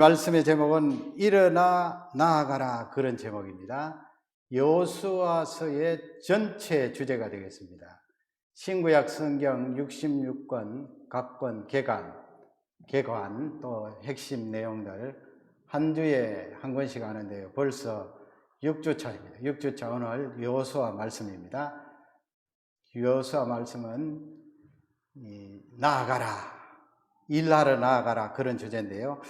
말씀의 제목은 일어나 나아가라, 그런 제목입니다. 여호수아서의 전체 주제가 되겠습니다. 신구약 성경 66권, 각권, 개관, 또 핵심 내용들 한 주에 한 권씩 하는데요. 벌써 6주차입니다. 6주차 오늘 여호수아 말씀입니다. 여호수아 말씀은 나아가라, 일하러 나아가라, 그런 주제인데요.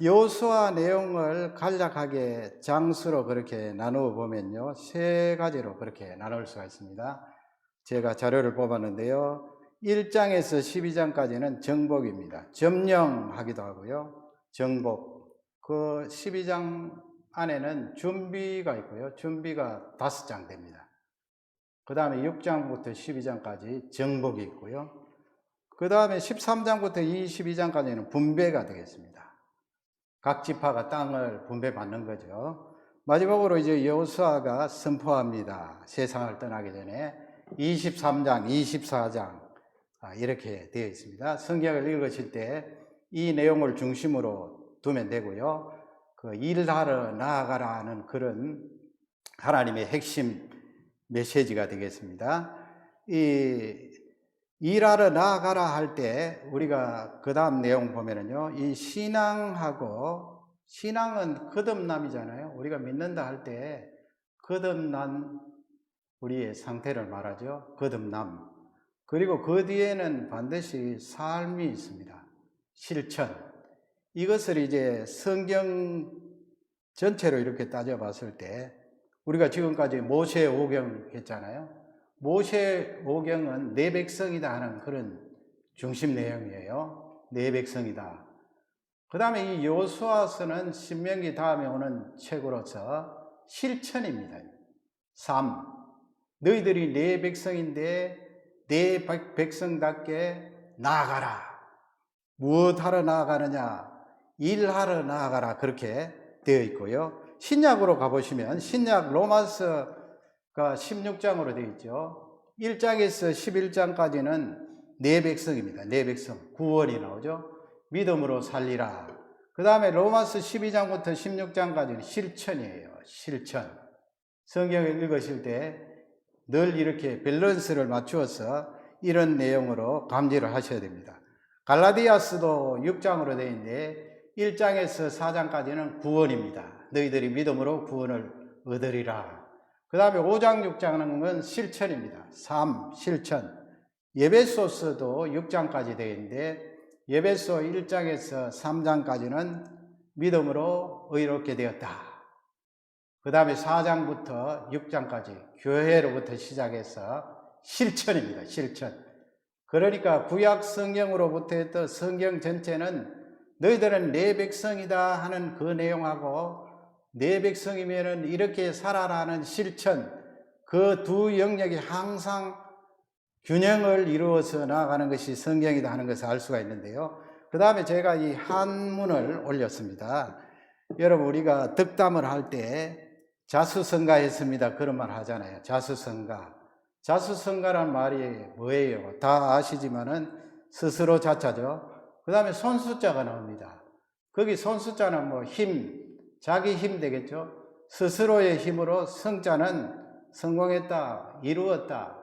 여호수아 내용을 간략하게 장수로 그렇게 나누어 보면요, 세 가지로 그렇게 나눌 수가 있습니다. 제가 자료를 뽑았는데요, 1장에서 12장까지는 정복입니다. 점령하기도 하고요, 정복. 그 12장 안에는 준비가 있고요, 준비가 5장 됩니다. 그 다음에 6장부터 12장까지 정복이 있고요, 그 다음에 13장부터 22장까지는 분배가 되겠습니다. 각 지파가 땅을 분배받는 거죠. 마지막으로 이제 여호수아가 선포합니다. 세상을 떠나기 전에 23장, 24장 이렇게 되어 있습니다. 성경을 읽으실 때 이 내용을 중심으로 두면 되고요. 그 일하러 나아가라는 그런 하나님의 핵심 메시지가 되겠습니다. 일하러 나아가라 할 때 우리가 그 다음 내용 보면은요, 이 신앙하고, 신앙은 거듭남이잖아요. 우리가 믿는다 할 때 거듭난 우리의 상태를 말하죠. 거듭남. 그리고 그 뒤에는 반드시 삶이 있습니다. 실천. 이것을 이제 성경 전체로 이렇게 따져봤을 때 우리가 지금까지 모세 오경 했잖아요. 모세 오경은 내 백성이다 하는 그런 중심 내용이에요. 내 백성이다. 그 다음에 이 여호수아서는 신명기 다음에 오는 책으로서 실천입니다. 삶. 너희들이 내 백성인데 내 백성답게 나아가라. 무엇하러 나아가느냐? 일하러 나아가라. 그렇게 되어 있고요. 신약으로 가보시면 신약 로마서가 16장으로 되어 있죠. 1장에서 11장까지는 내 백성입니다. 내 백성. 구원이 나오죠. 믿음으로 살리라. 그 다음에 로마서 12장부터 16장까지는 실천이에요. 실천. 성경을 읽으실 때 늘 이렇게 밸런스를 맞추어서 이런 내용으로 감지를 하셔야 됩니다. 갈라디아서도 6장으로 되어 있는데 1장에서 4장까지는 구원입니다. 너희들이 믿음으로 구원을 얻으리라. 그 다음에 5장, 6장은 실천입니다. 삶, 실천. 예배소서도 6장까지 되어 있는데 예배소 1장에서 3장까지는 믿음으로 의롭게 되었다. 그 다음에 4장부터 6장까지 교회로부터 시작해서 실천입니다. 실천. 그러니까 구약 성경으로부터 했던 성경 전체는 너희들은 내 백성이다 하는 그 내용하고 내 백성이면은 이렇게 살아라는 실천, 그 두 영역이 항상 균형을 이루어서 나아가는 것이 성경이다 하는 것을 알 수가 있는데요. 그 다음에 제가 이 한문을 올렸습니다. 여러분, 우리가 덕담을 할 때 자수성가했습니다, 그런 말 하잖아요. 자수성가. 자수성가란 말이 뭐예요? 다 아시지만은 스스로 자자죠. 그 다음에 손수자가 나옵니다. 거기 손수자는 뭐 힘, 자기 힘 되겠죠. 스스로의 힘으로 성자는 성공했다, 이루었다.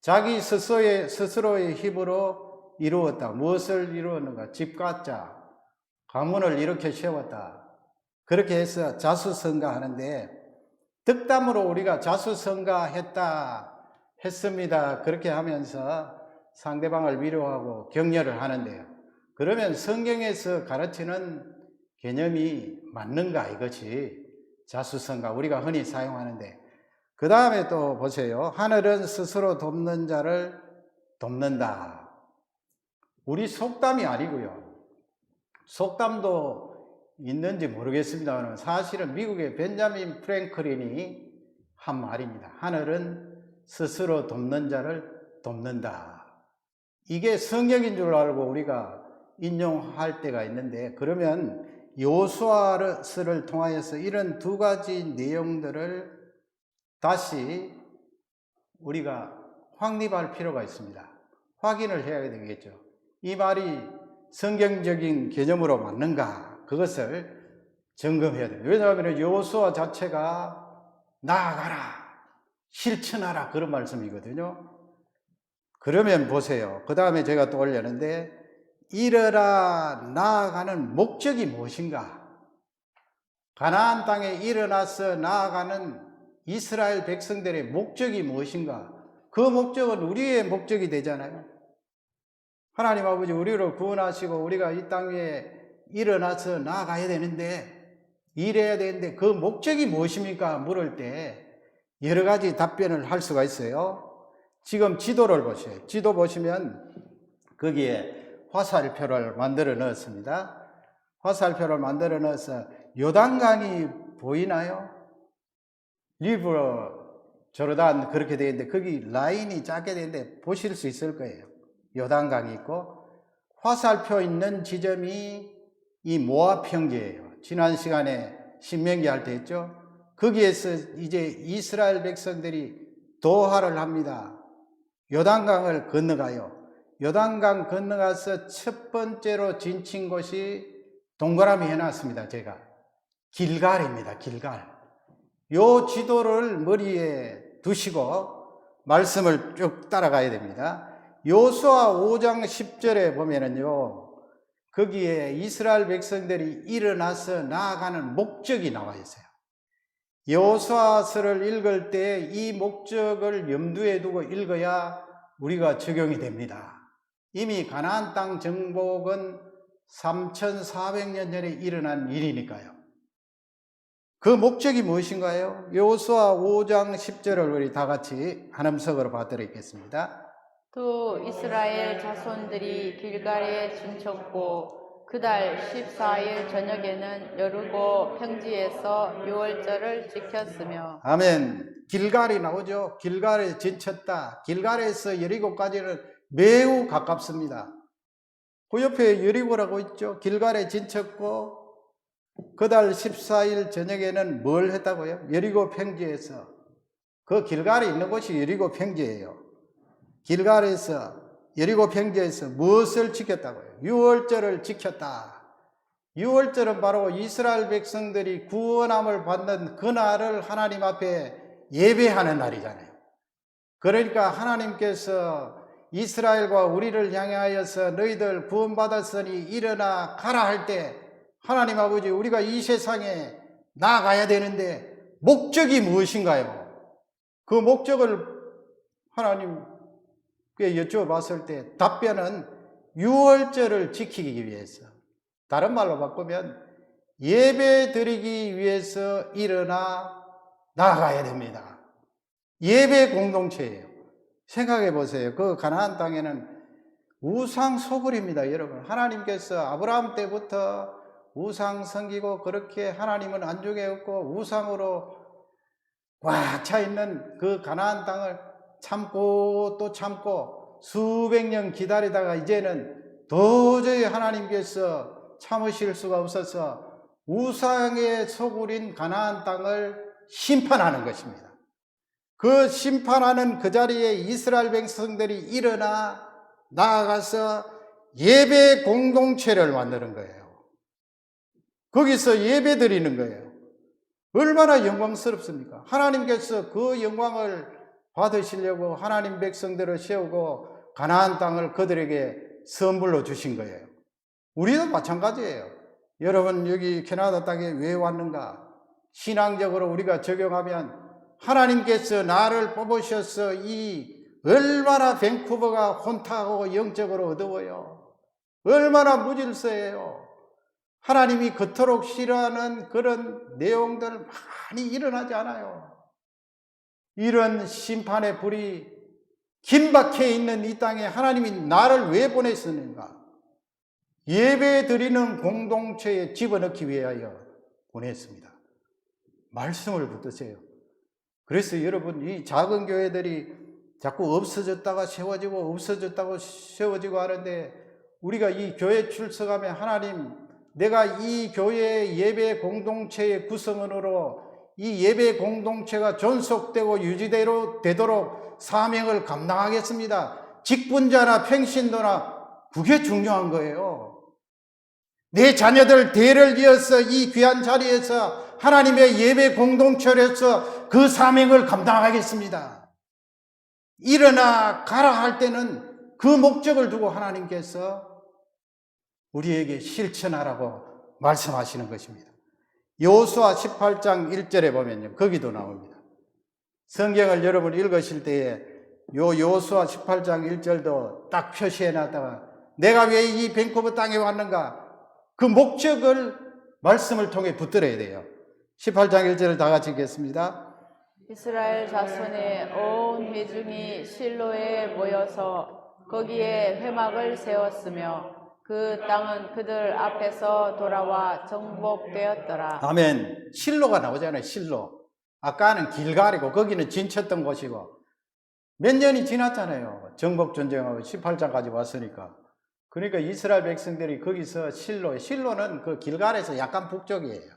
자기 스스로의 힘으로 이루었다. 무엇을 이루었는가? 집가자, 가문을 이렇게 세웠다. 그렇게 해서 자수성가 하는데, 덕담으로 우리가 자수성가했다, 했습니다, 그렇게 하면서 상대방을 위로하고 격려를 하는데요. 그러면 성경에서 가르치는 개념이 맞는가, 이것이 자수성가, 우리가 흔히 사용하는데. 그 다음에 또 보세요. 하늘은 스스로 돕는 자를 돕는다. 우리 속담이 아니고요. 속담도 있는지 모르겠습니다만 사실은 미국의 벤자민 프랭클린이 한 말입니다. 하늘은 스스로 돕는 자를 돕는다. 이게 성경인 줄 알고 우리가 인용할 때가 있는데, 그러면 여호수아서를 통하여서 이런 두 가지 내용들을 다시 우리가 확립할 필요가 있습니다. 확인을 해야 되겠죠. 이 말이 성경적인 개념으로 맞는가? 그것을 점검해야 돼요. 왜냐하면 여호수아 자체가 나아가라, 실천하라 그런 말씀이거든요. 그러면 보세요. 그 다음에 제가 또 올렸는데 일어나 나아가는 목적이 무엇인가? 가나안 땅에 일어나서 나아가는 이스라엘 백성들의 목적이 무엇인가? 그 목적은 우리의 목적이 되잖아요. 하나님 아버지 우리를 구원하시고 우리가 이 땅에 일어나서 나아가야 되는데 일해야 되는데 그 목적이 무엇입니까? 물을 때 여러 가지 답변을 할 수가 있어요. 지금 지도를 보세요. 지도 보시면 거기에 화살표를 만들어 넣었습니다. 화살표를 만들어 넣어서 요단강이 보이나요? 리버 조르단 그렇게 되어 있는데 거기 라인이 작게 되는데 보실 수 있을 거예요. 요단강이 있고 화살표 있는 지점이 이 모압 평지예요. 지난 시간에 신명기 할 때 했죠. 거기에서 이제 이스라엘 백성들이 도하를 합니다. 요단강을 건너가요. 요단강 건너가서 첫 번째로 진친 곳이 동그라미 해놨습니다. 제가 길갈입니다. 길갈. 요 지도를 머리에 두시고 말씀을 쭉 따라가야 됩니다. 여호수아 5장 10절에 보면은요, 거기에 이스라엘 백성들이 일어나서 나아가는 목적이 나와 있어요. 여호수아서를 읽을 때 이 목적을 염두에 두고 읽어야 우리가 적용이 됩니다. 이미 가나안 땅 정복은 3400년 전에 일어난 일이니까요. 그 목적이 무엇인가요? 여호수아 5장 10절을 우리 다 같이 한음석으로 봐드리겠습니다. 또 이스라엘 자손들이 길갈에 진쳤고 그달 14일 저녁에는 여리고 평지에서 유월절을 지켰으며. 아멘. 길갈이 나오죠. 길갈에 진쳤다. 길갈에서 여리고까지는 매우 가깝습니다. 그 옆에 여리고라고 있죠. 길갈에 진쳤고 그달 14일 저녁에는 뭘 했다고요? 여리고 평지에서. 그 길갈에 있는 곳이 여리고 평지예요. 길갈에서 여리고 평지에서 무엇을 지켰다고요? 유월절을 지켰다. 유월절은 바로 이스라엘 백성들이 구원함을 받는 그날을 하나님 앞에 예배하는 날이잖아요. 그러니까 하나님께서 이스라엘과 우리를 향하여서 너희들 구원받았으니 일어나 가라 할 때 하나님 아버지 우리가 이 세상에 나아가야 되는데 목적이 무엇인가요? 그 목적을 하나님께 여쭤봤을 때 답변은 유월절을 지키기 위해서, 다른 말로 바꾸면 예배 드리기 위해서 일어나 나아가야 됩니다. 예배 공동체예요. 생각해 보세요. 그 가나안 땅에는 우상 소굴입니다. 여러분, 하나님께서 아브라함 때부터 우상 섬기고 그렇게 하나님은 안중에 없고 우상으로 꽉 차 있는 그 가나안 땅을 참고 또 참고 수백 년 기다리다가 이제는 도저히 하나님께서 참으실 수가 없어서 우상의 소굴인 가나안 땅을 심판하는 것입니다. 그 심판하는 그 자리에 이스라엘 백성들이 일어나 나아가서 예배 공동체를 만드는 거예요. 거기서 예배 드리는 거예요. 얼마나 영광스럽습니까? 하나님께서 그 영광을 받으시려고 하나님 백성들을 세우고 가나안 땅을 그들에게 선물로 주신 거예요. 우리도 마찬가지예요. 여러분 여기 캐나다 땅에 왜 왔는가? 신앙적으로 우리가 적용하면 하나님께서 나를 뽑으셔서 이 얼마나 밴쿠버가 혼탁하고 영적으로 어두워요. 얼마나 무질서해요. 하나님이 그토록 싫어하는 그런 내용들 많이 일어나지 않아요. 이런 심판의 불이 긴박해 있는 이 땅에 하나님이 나를 왜 보냈었는가? 예배 드리는 공동체에 집어넣기 위하여 보냈습니다. 말씀을 붙드세요. 그래서 여러분 이 작은 교회들이 자꾸 없어졌다가 세워지고 없어졌다고 세워지고 하는데 우리가 이 교회 출석하면 하나님 내가 이 교회의 예배 공동체의 구성원으로 이 예배 공동체가 존속되고 유지되도록 사명을 감당하겠습니다. 직분자나 평신도나 그게 중요한 거예요. 내 자녀들 대를 이어서 이 귀한 자리에서 하나님의 예배 공동체로서 그 사명을 감당하겠습니다. 일어나 가라 할 때는 그 목적을 두고 하나님께서 우리에게 실천하라고 말씀하시는 것입니다. 여호수아 18장 1절에 보면요, 거기도 나옵니다. 성경을 여러분 읽으실 때에 여호수아 18장 1절도 딱 표시해 놨다가 내가 왜 이 밴쿠버 땅에 왔는가, 그 목적을 말씀을 통해 붙들어야 돼요. 18장 1절을 다 같이 읽겠습니다. 이스라엘 자손의 온 회중이 실로에 모여서 거기에 회막을 세웠으며 그 땅은 그들 앞에서 돌아와 정복되었더라. 아멘. 실로가 나오잖아요. 실로. 아까는 길갈이고 거기는 진쳤던 곳이고 몇 년이 지났잖아요. 정복전쟁하고 18장까지 왔으니까. 그러니까 이스라엘 백성들이 거기서 실로는 그 길갈에서 약간 북쪽이에요.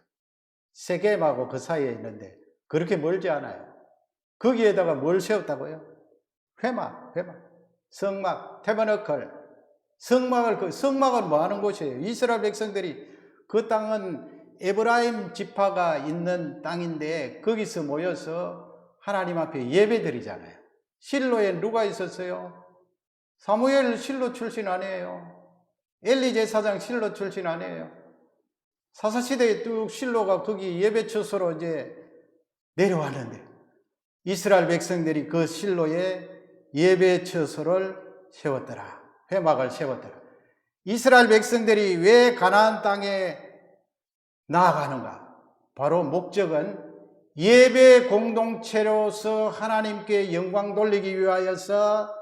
세겜하고 그 사이에 있는데 그렇게 멀지 않아요. 거기에다가 뭘 세웠다고요? 회막, 성막, 태버너클. 성막은 뭐 하는 곳이에요? 이스라엘 백성들이 그 땅은 에브라임 지파가 있는 땅인데 거기서 모여서 하나님 앞에 예배드리잖아요. 실로에 누가 있었어요? 사무엘 실로 출신 아니에요? 엘리 제사장 실로 출신 아니에요? 사사시대에 뚝 실로가 거기 예배 처소로 이제 내려왔는데 이스라엘 백성들이 그 실로에 예배 처소를 세웠더라. 회막을 세웠더라. 이스라엘 백성들이 왜 가나안 땅에 나아가는가? 바로 목적은 예배 공동체로서 하나님께 영광 돌리기 위하여서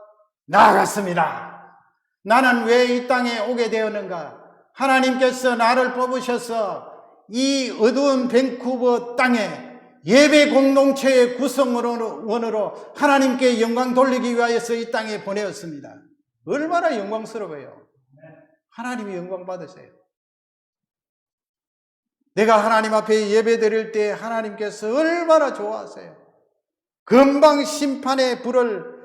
나아갔습니다. 나는 왜 이 땅에 오게 되었는가? 하나님께서 나를 뽑으셔서 이 어두운 밴쿠버 땅에 예배 공동체의 구성원으로 하나님께 영광 돌리기 위하여서 이 땅에 보내었습니다. 얼마나 영광스러워요. 하나님이 영광 받으세요. 내가 하나님 앞에 예배 드릴 때 하나님께서 얼마나 좋아하세요. 금방 심판의 불을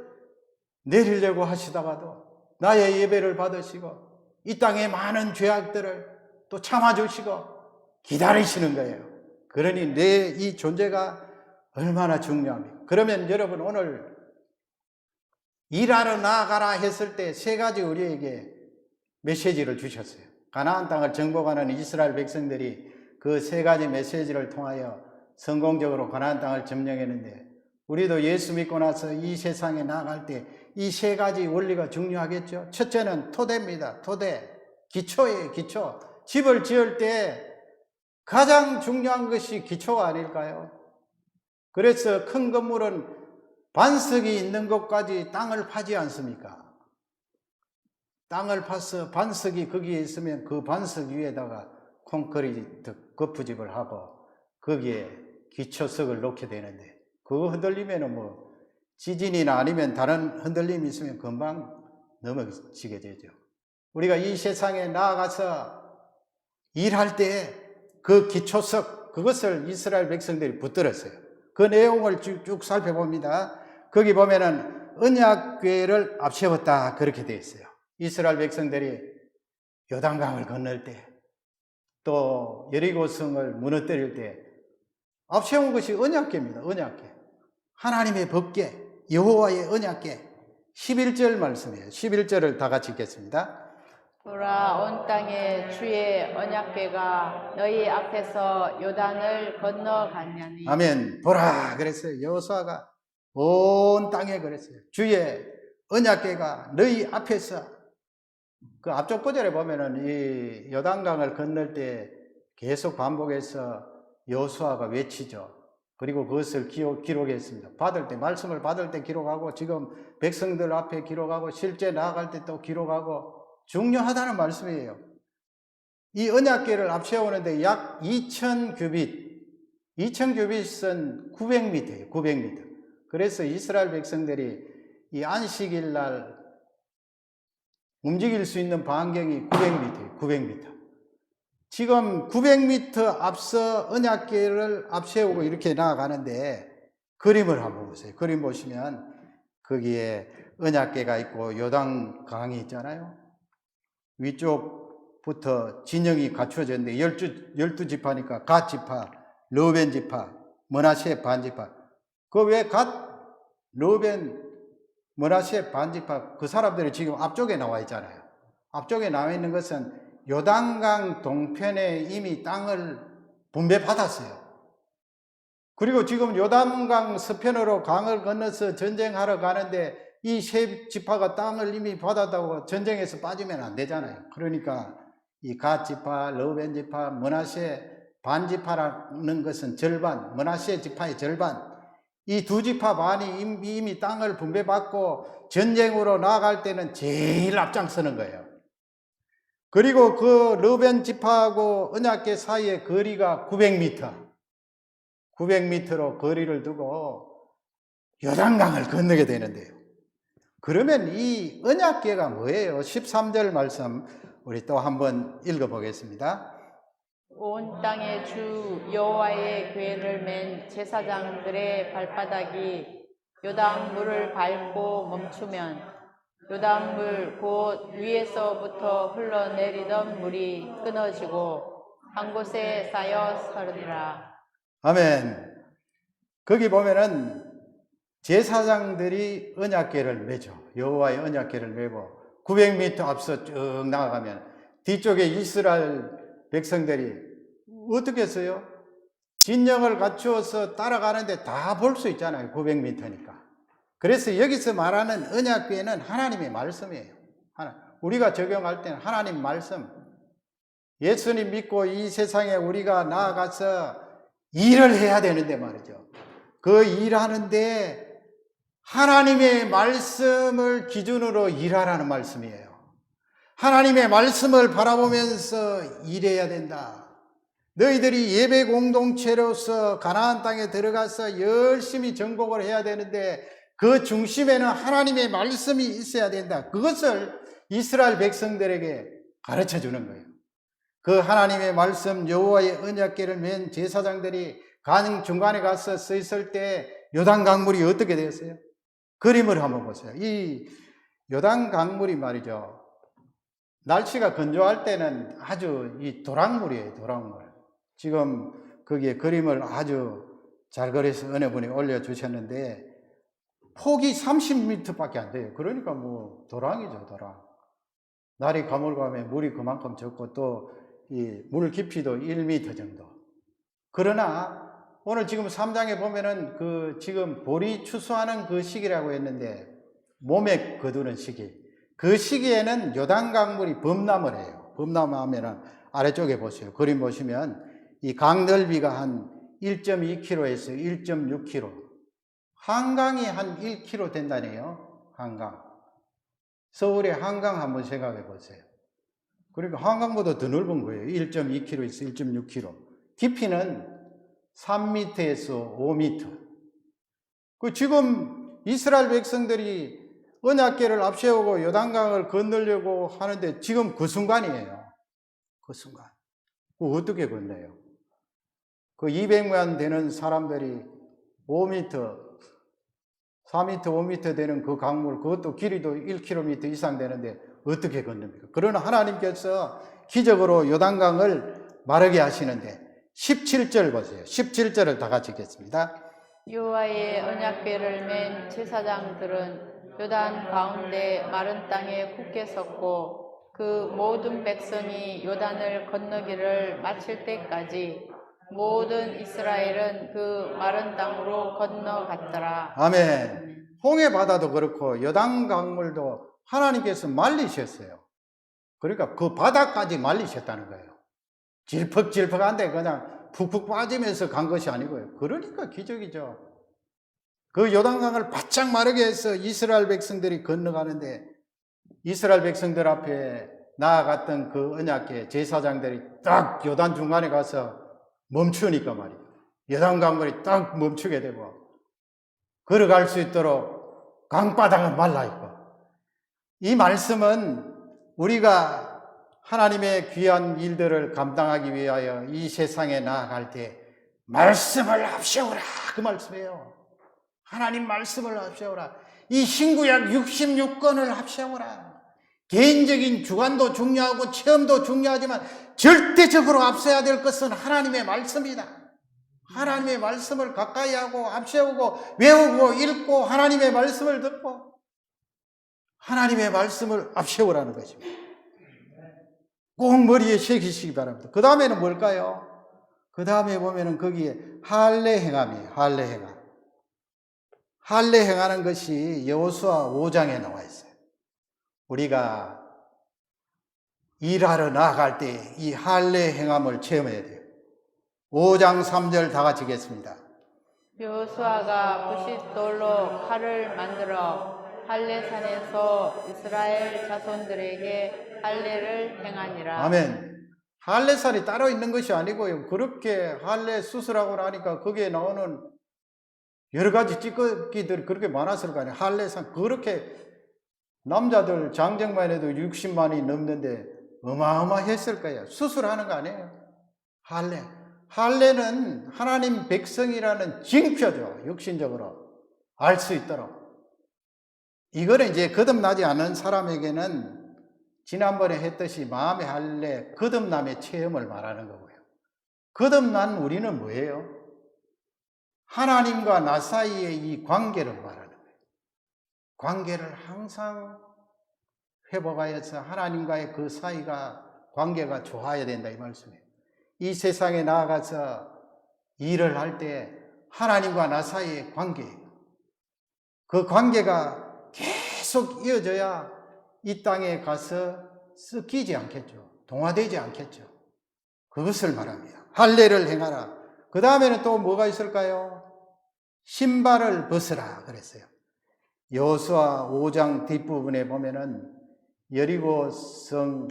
내리려고 하시다가도 나의 예배를 받으시고 이 땅의 많은 죄악들을 또 참아주시고 기다리시는 거예요. 그러니 내 이 존재가 얼마나 중요합니까? 그러면 여러분 오늘 일하러 나아가라 했을 때 세 가지 우리에게 메시지를 주셨어요. 가나안 땅을 정복하는 이스라엘 백성들이 그 세 가지 메시지를 통하여 성공적으로 가나안 땅을 점령했는데 우리도 예수 믿고 나서 이 세상에 나아갈 때 이 세 가지 원리가 중요하겠죠. 첫째는 토대입니다. 토대. 기초예요. 기초. 집을 지을 때 가장 중요한 것이 기초가 아닐까요? 그래서 큰 건물은 반석이 있는 곳까지 땅을 파지 않습니까? 땅을 파서 반석이 거기에 있으면 그 반석 위에다가 콘크리트 거푸집을 하고 거기에 기초석을 놓게 되는데 그거 흔들리면 뭐 지진이나 아니면 다른 흔들림이 있으면 금방 넘어지게 되죠. 우리가 이 세상에 나아가서 일할 때 그 기초석, 그것을 이스라엘 백성들이 붙들었어요. 그 내용을 쭉 살펴봅니다. 거기 보면은 언약궤를 앞세웠다 그렇게 되어 있어요. 이스라엘 백성들이 요단강을 건널 때 또 여리고성을 무너뜨릴 때 앞세운 것이 언약궤입니다. 언약궤. 하나님의 법궤, 여호와의 언약궤. 11절 말씀이에요. 11절을 다 같이 읽겠습니다. 보라, 온 땅에 주의 언약궤가 너희 앞에서 요단을 건너갔냐니. 아멘. 보라 그랬어요. 여호수아가 온 땅에 그랬어요. 주의 언약궤가 너희 앞에서. 그 앞쪽 구절에 보면은 이 요단강을 건널 때 계속 반복해서 여호수아가 외치죠. 그리고 그것을 기록했습니다. 받을 때, 말씀을 받을 때 기록하고 지금 백성들 앞에 기록하고 실제 나아갈 때 또 기록하고 중요하다는 말씀이에요. 이 언약궤를 앞세우는데 약 2000규빗, 2000규빗은 900m예요. 900m. 그래서 이스라엘 백성들이 이 안식일 날 움직일 수 있는 반경이 900m예요. 900m. 지금 900m 앞서 언약궤를 앞세우고 이렇게 나아가는데 그림을 한번 보세요. 그림 보시면 거기에 언약궤가 있고 요단강이 있잖아요. 위쪽 지파부터 진영이 갖추어졌는데 12지파니까 갓 지파, 르우벤 지파, 므낫세 반 지파. 그 왜 갓, 르우벤, 므낫세 반 지파 그 사람들이 지금 앞쪽에 나와 있잖아요. 앞쪽에 나와 있는 것은 요단강 동편에 이미 땅을 분배받았어요. 그리고 지금 요단강 서편으로 강을 건너서 전쟁하러 가는데 이 세 지파가 땅을 이미 받았다고 전쟁에서 빠지면 안 되잖아요. 그러니까 이 갓 지파, 르우벤 지파, 므낫세 반 지파라는 것은 절반, 므낫세 지파의 절반. 이 두 지파 반이 이미 땅을 분배받고 전쟁으로 나아갈 때는 제일 앞장서는 거예요. 그리고 그 르우벤 지파하고 언약궤 사이의 거리가 900m. 900m로 거리를 두고 요단강을 건너게 되는데요. 그러면 이 언약궤가 뭐예요? 13절 말씀 우리 또 한번 읽어보겠습니다. 온 땅의 주 여호와의 궤를 맨 제사장들의 발바닥이 요단물을 밟고 멈추면 요단물 곧 위에서부터 흘러내리던 물이 끊어지고 한 곳에 쌓여 서리라. 아멘. 거기 보면은 제사장들이 언약궤를 매죠. 여호와의 언약궤를 매고 900m 앞서 쭉 나아가면 뒤쪽에 이스라엘 백성들이 어떻게 했어요? 진영을 갖추어서 따라가는데 다 볼 수 있잖아요. 900m니까. 그래서 여기서 말하는 언약궤는 하나님의 말씀이에요. 우리가 적용할 때는 하나님 말씀. 예수님 믿고 이 세상에 우리가 나아가서 일을 해야 되는데 말이죠. 그 일하는데 하나님의 말씀을 기준으로 일하라는 말씀이에요. 하나님의 말씀을 바라보면서 일해야 된다. 너희들이 예배 공동체로서 가나안 땅에 들어가서 열심히 정복을 해야 되는데 그 중심에는 하나님의 말씀이 있어야 된다. 그것을 이스라엘 백성들에게 가르쳐 주는 거예요. 그 하나님의 말씀 여호와의 언약궤를 맨 제사장들이 강 중간에 가서 서 있을 때 요단 강물이 어떻게 되었어요? 그림을 한번 보세요. 이 요단 강물이 말이죠. 날씨가 건조할 때는 아주 이 도랑물이에요. 도랑물. 지금 거기에 그림을 아주 잘 그려서 어느 분이 올려주셨는데 폭이 30m밖에 안 돼요. 그러니까 뭐 도랑이죠. 도랑. 날이 가물가면 물이 그만큼 적고 또 이 물 깊이도 1m 정도. 그러나 오늘 지금 3장에 보면은 그 지금 보리 추수하는 그 시기라고 했는데 몸에 거두는 시기. 그 시기에는 요단 강물이 범람을 해요. 범람하면은 아래쪽에 보세요. 그림 보시면 이 강 넓이가 한 1.2km에서 1.6km. 한강이 한 1km 된다네요. 한강. 서울의 한강 한번 생각해 보세요. 그러니까 한강보다 더 넓은 거예요. 1.2km에서 1.6km. 깊이는 3m에서 5m. 그 지금 이스라엘 백성들이 언약궤를 앞세우고 요단강을 건너려고 하는데 지금 그 순간이에요. 그 순간. 그 어떻게 건너요? 그 200만 되는 사람들이 5m, 4m, 5m 되는 그 강물, 그것도 길이도 1km 이상 되는데 어떻게 건넙니까? 그러나 하나님께서 기적으로 요단강을 마르게 하시는데 17절 보세요. 17절을 다 같이 읽겠습니다. 여호와의 언약궤를 맨 제사장들은 요단 가운데 마른 땅에 굳게 섰고 그 모든 백성이 요단을 건너기를 마칠 때까지 모든 이스라엘은 그 마른 땅으로 건너갔더라. 아멘. 홍해 바다도 그렇고 요단 강물도 하나님께서 말리셨어요. 그러니까 그 바다까지 말리셨다는 거예요. 질퍽질퍽한데 그냥 푹푹 빠지면서 간 것이 아니고요. 그러니까 기적이죠. 그 요단강을 바짝 마르게 해서 이스라엘 백성들이 건너가는데 이스라엘 백성들 앞에 나아갔던 그 언약궤 제사장들이 딱 요단 중간에 가서 멈추니까 말이에요. 요단강물이 딱 멈추게 되고 걸어갈 수 있도록 강바닥은 말라있고. 이 말씀은 우리가 하나님의 귀한 일들을 감당하기 위하여 이 세상에 나아갈 때 말씀을 합세우라 그 말씀이에요. 하나님 말씀을 합세우라. 이 신구약 66권을 합세우라. 개인적인 주관도 중요하고 체험도 중요하지만 절대적으로 앞서야 될 것은 하나님의 말씀이다. 하나님의 말씀을 가까이 하고 앞세우고 외우고 읽고 하나님의 말씀을 듣고 하나님의 말씀을 앞세우라는 것입니다. 꼭 머리에 새기시기 바랍니다. 그 다음에는 뭘까요? 그 다음에 보면은 거기에 할례 행함이에요. 할례 행함. 할례 행하는 것이 여호수아 5장에 나와 있어요. 우리가 일하러 나아갈 때 이 할례 행함을 체험해야 돼요. 5장 3절 다 같이 읽겠습니다. 여호수아가 부싯돌로 칼을 만들어 할례산에서 이스라엘 자손들에게 할례를 행하니라. 아멘. 할례살이 따로 있는 것이 아니고요. 그렇게 할례 수술하고 나니까 거기에 나오는 여러 가지 찌꺼기들이 그렇게 많았을 거 아니에요. 할례산 그렇게 남자들 장정만 해도 60만이 넘는데 어마어마했을 거예요. 수술하는 거 아니에요. 할례. 할례는 하나님 백성이라는 징표죠. 육신적으로 알 수 있도록. 이거는 이제 거듭나지 않은 사람에게는 지난번에 했듯이 마음의 할례, 거듭남의 체험을 말하는 거고요. 거듭난 우리는 뭐예요? 하나님과 나 사이의 이 관계를 말하는 거예요. 관계를 항상 회복하여서 하나님과의 그 사이가 관계가 좋아야 된다 이 말씀이에요. 이 세상에 나아가서 일을 할 때 하나님과 나 사이의 관계예요. 그 관계가 계속 이어져야 이 땅에 가서 섞이지 않겠죠. 동화되지 않겠죠. 그것을 말합니다. 할례를 행하라. 그 다음에는 또 뭐가 있을까요? 신발을 벗으라 그랬어요. 여호수아 5장 뒷부분에 보면은 여리고성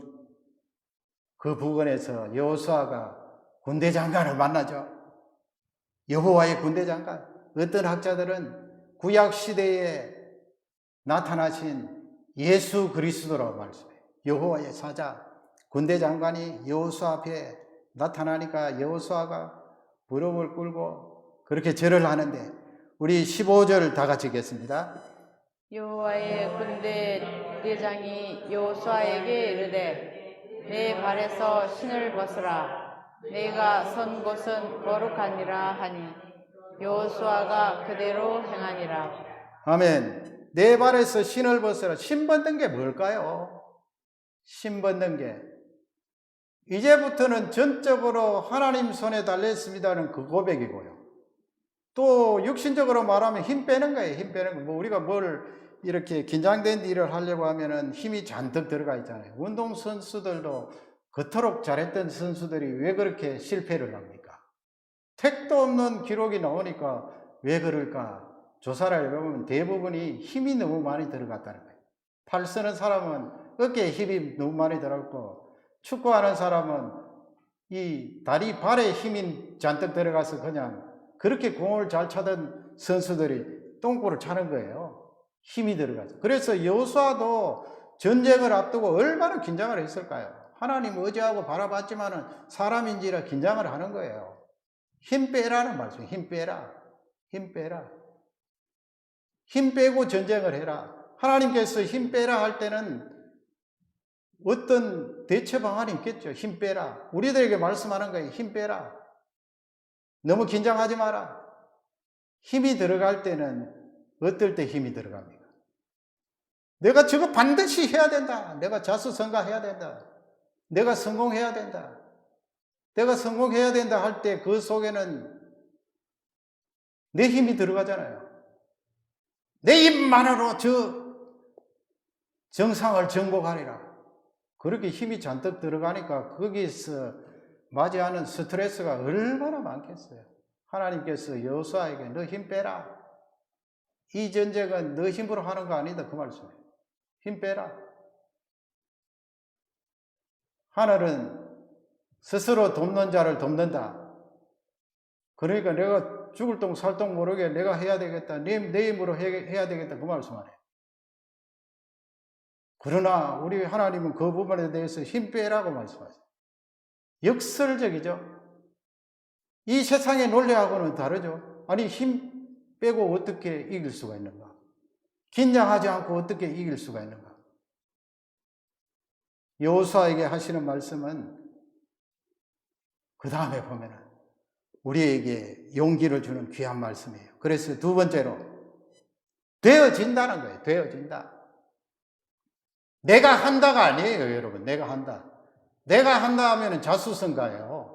그 부근에서 여호수아가 군대 장관을 만나죠. 여호와의 군대 장관. 어떤 학자들은 구약 시대에 나타나신 예수 그리스도라고 말씀해요. 여호와의 사자, 군대 장관이 여호수아 앞에 나타나니까 여호수아가 무릎을 꿇고 그렇게 절을 하는데 우리 15절 다 같이 읽겠습니다. 여호와의 군대 대장이 여호수아에게 이르되 내 발에서 신을 벗으라. 내가 선 곳은 거룩하니라 하니 여호수아가 그대로 행하니라. 아멘. 내 발에서 신을 벗으라. 신 벗는 게 뭘까요? 신 벗는 게 이제부터는 전적으로 하나님 손에 달렸습니다는 그 고백이고요. 또 육신적으로 말하면 힘 빼는 거예요. 힘 빼는 거. 뭐 우리가 뭘 이렇게 긴장된 일을 하려고 하면은 힘이 잔뜩 들어가 있잖아요. 운동 선수들도 그토록 잘했던 선수들이 왜 그렇게 실패를 합니까? 택도 없는 기록이 나오니까 왜 그럴까? 조사를 해보면 대부분이 힘이 너무 많이 들어갔다는 거예요. 팔 쓰는 사람은 어깨에 힘이 너무 많이 들어갔고 축구하는 사람은 이 다리 발에 힘이 잔뜩 들어가서 그냥 그렇게 공을 잘 차던 선수들이 똥골을 차는 거예요. 힘이 들어가서. 그래서 여호수아도 전쟁을 앞두고 얼마나 긴장을 했을까요? 하나님 의지하고 바라봤지만은 사람인지라 긴장을 하는 거예요. 힘 빼라는 말씀이에요. 힘 빼라. 힘 빼라. 힘 빼고 전쟁을 해라. 하나님께서 힘 빼라 할 때는 어떤 대처 방안이 있겠죠. 힘 빼라. 우리들에게 말씀하는 거예요. 힘 빼라. 너무 긴장하지 마라. 힘이 들어갈 때는 어떨 때 힘이 들어갑니까? 내가 저거 반드시 해야 된다. 내가 자수성가해야 된다. 내가 성공해야 된다. 내가 성공해야 된다 할 때 그 속에는 내 힘이 들어가잖아요. 내 힘만으로 저 정상을 정복하리라. 그렇게 힘이 잔뜩 들어가니까 거기서 맞이하는 스트레스가 얼마나 많겠어요. 하나님께서 여호수아에게 너 힘 빼라. 이 전쟁은 너 힘으로 하는 거 아니다. 그 말씀이에요. 힘 빼라. 하늘은 스스로 돕는 자를 돕는다. 그러니까 내가 죽을 똥 살 똥 모르게 내가 해야 되겠다. 내 힘으로 해야 되겠다. 그 말씀 안 해요. 그러나 우리 하나님은 그 부분에 대해서 힘 빼라고 말씀하세요. 역설적이죠. 이 세상의 논리하고는 다르죠. 아니 힘 빼고 어떻게 이길 수가 있는가? 긴장하지 않고 어떻게 이길 수가 있는가? 여호수아에게 하시는 말씀은 그 다음에 보면은 우리에게 용기를 주는 귀한 말씀이에요. 그래서 두 번째로 되어진다는 거예요. 되어진다. 내가 한다가 아니에요, 여러분. 내가 한다. 내가 한다 하면은 자수성가예요.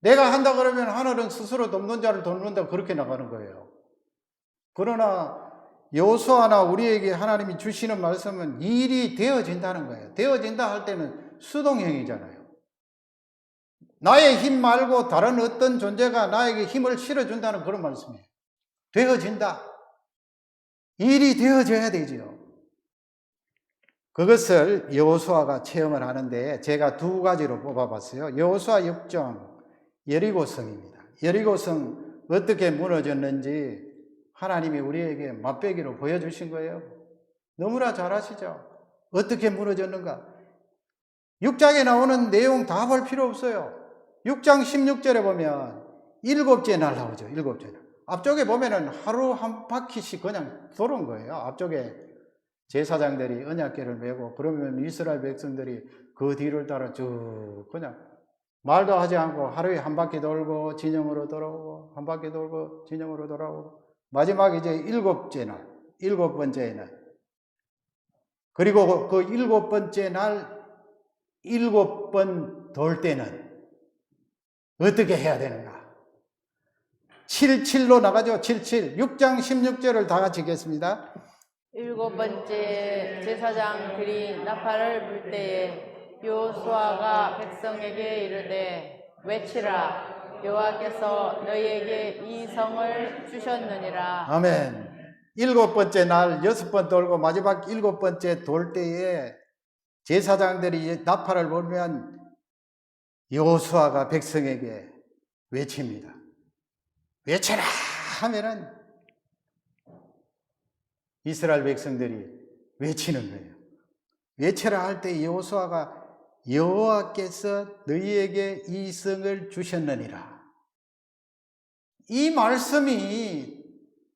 내가 한다 그러면 하늘은 스스로 돕는 자를 돕는다 그렇게 나가는 거예요. 그러나 여호수아나 우리에게 하나님이 주시는 말씀은 일이 되어진다는 거예요. 되어진다 할 때는 수동형이잖아요. 나의 힘 말고 다른 어떤 존재가 나에게 힘을 실어준다는 그런 말씀이에요. 되어진다. 일이 되어져야 되지요. 그것을 여호수아가 체험을 하는데 제가 두 가지로 뽑아봤어요. 여호수아 6장 여리고성입니다. 여리고성 어떻게 무너졌는지 하나님이 우리에게 맛배기로 보여주신 거예요. 너무나 잘 아시죠? 어떻게 무너졌는가? 6장에 나오는 내용 다 볼 필요 없어요. 6장 16절에 보면 일곱째 날 나오죠. 일곱째 날. 앞쪽에 보면은 하루 한 바퀴씩 그냥 도는 거예요. 앞쪽에 제사장들이 언약궤를 메고 그러면 이스라엘 백성들이 그 뒤를 따라 쭉 그냥 말도 하지 않고 하루에 한 바퀴 돌고 진영으로 돌아오고 한 바퀴 돌고 진영으로 돌아오고 마지막 이제 일곱째 날, 일곱 번째 날 그리고 그 일곱 번째 날 일곱 번 돌 때는 어떻게 해야 되는가? 77로 나가죠. 77. 6장 16절을 다 같이 읽겠습니다. 일곱 번째 제사장들이 나팔을 불 때에 여호수아가 백성에게 이르되 외치라 여호와께서 너희에게 이 성을 주셨느니라. 아멘. 일곱 번째 날 여섯 번 돌고 마지막 일곱 번째 돌 때에 제사장들이 나팔을 불면 여호수아가 백성에게 외칩니다. 외쳐라 하면은 이스라엘 백성들이 외치는 거예요. 외쳐라 할 때 여호수아가 여호와께서 너희에게 이 성을 주셨느니라. 이 말씀이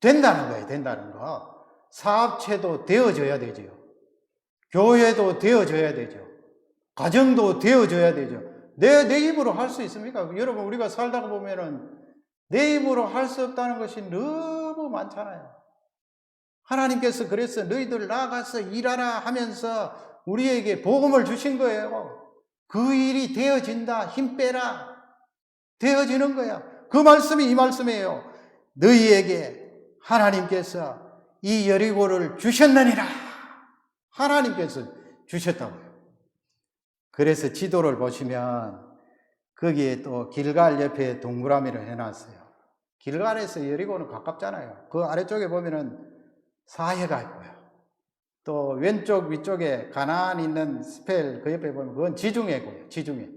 된다는 거예요. 된다는 거. 사업체도 되어져야 되죠. 교회도 되어져야 되죠. 가정도 되어져야 되죠. 내 힘으로 할 수 있습니까? 여러분 우리가 살다가 보면은 내 힘으로 할 수 없다는 것이 너무 많잖아요. 하나님께서 그래서 너희들 나가서 일하라 하면서 우리에게 복음을 주신 거예요. 그 일이 되어진다. 힘 빼라. 되어지는 거야. 그 말씀이 이 말씀이에요. 너희에게 하나님께서 이 여리고를 주셨느니라. 하나님께서 주셨다고요. 그래서 지도를 보시면 거기에 또 길갈 옆에 동그라미를 해놨어요. 길갈에서 여리고는 가깝잖아요. 그 아래쪽에 보면은 사해가 있고요. 또 왼쪽 위쪽에 가나안 있는 스펠 그 옆에 보면 그건 지중해고요. 지중해.